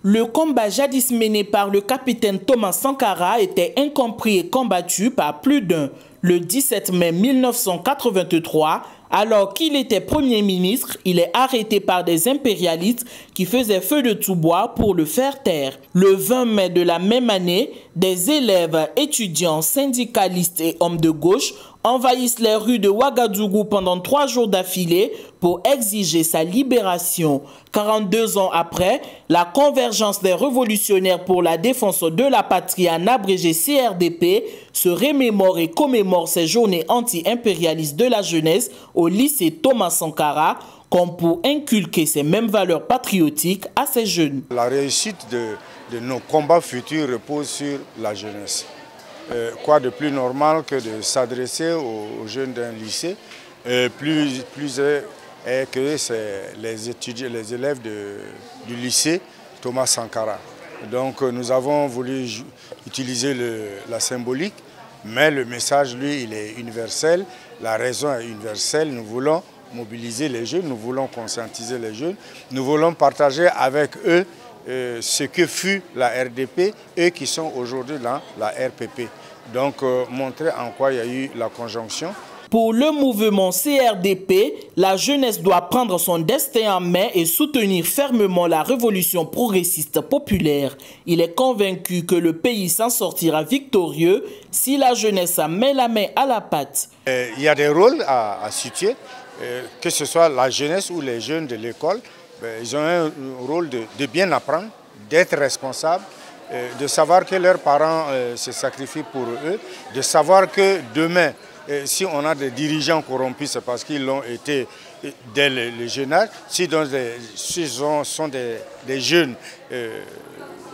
Le combat jadis mené par le capitaine Thomas Sankara était incompris et combattu par plus d'un. Le 17 mai 1983, alors qu'il était Premier ministre, il est arrêté par des impérialistes qui faisaient feu de tout bois pour le faire taire. Le 20 mai de la même année, des élèves, étudiants, syndicalistes et hommes de gauche envahissent les rues de Ouagadougou pendant 3 jours d'affilée pour exiger sa libération. 42 ans après, la convergence des révolutionnaires pour la défense de la patrie, en abrégé CRDP, se remémore et commémore ces journées anti-impérialistes de la jeunesse au lycée Thomas Sankara, comme pour inculquer ces mêmes valeurs patriotiques à ces jeunes. La réussite de nos combats futurs repose sur la jeunesse. Quoi de plus normal que de s'adresser aux jeunes d'un lycée, plus est que c'est les élèves du lycée Thomas Sankara. Donc nous avons voulu utiliser la symbolique, mais le message, lui, il est universel, la raison est universelle. Nous voulons mobiliser les jeunes, nous voulons conscientiser les jeunes, nous voulons partager avec eux ce que fut la RDP, eux qui sont aujourd'hui dans la RPP. Donc montrer en quoi il y a eu la conjonction. Pour le mouvement CRDP, la jeunesse doit prendre son destin en main et soutenir fermement la révolution progressiste populaire. Il est convaincu que le pays s'en sortira victorieux si la jeunesse met la main à la pâte. Il y a des rôles à situer, que ce soit la jeunesse ou les jeunes de l'école. Ils ont un rôle de bien apprendre, d'être responsables, de savoir que leurs parents se sacrifient pour eux, de savoir que demain, si on a des dirigeants corrompus, c'est parce qu'ils l'ont été dès le jeune âge. Si sont des jeunes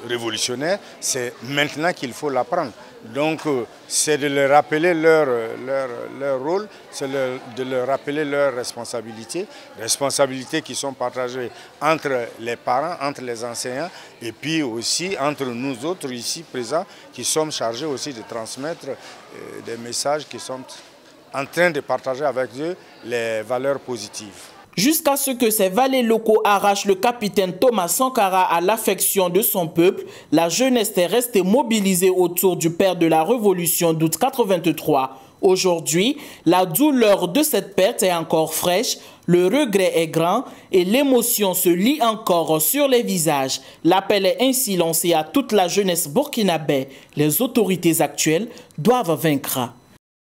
révolutionnaires, c'est maintenant qu'il faut l'apprendre. Donc c'est de leur rappeler leur rôle, c'est de leur rappeler leurs responsabilités qui sont partagées entre les parents, entre les enseignants et puis aussi entre nous autres ici présents qui sommes chargés aussi de transmettre des messages qui sont en train de partager avec eux les valeurs positives. Jusqu'à ce que ces valets locaux arrachent le capitaine Thomas Sankara à l'affection de son peuple, la jeunesse est restée mobilisée autour du père de la révolution d'août 83. Aujourd'hui, la douleur de cette perte est encore fraîche, le regret est grand et l'émotion se lit encore sur les visages. L'appel est ainsi lancé à toute la jeunesse burkinabé. Les autorités actuelles doivent vaincre.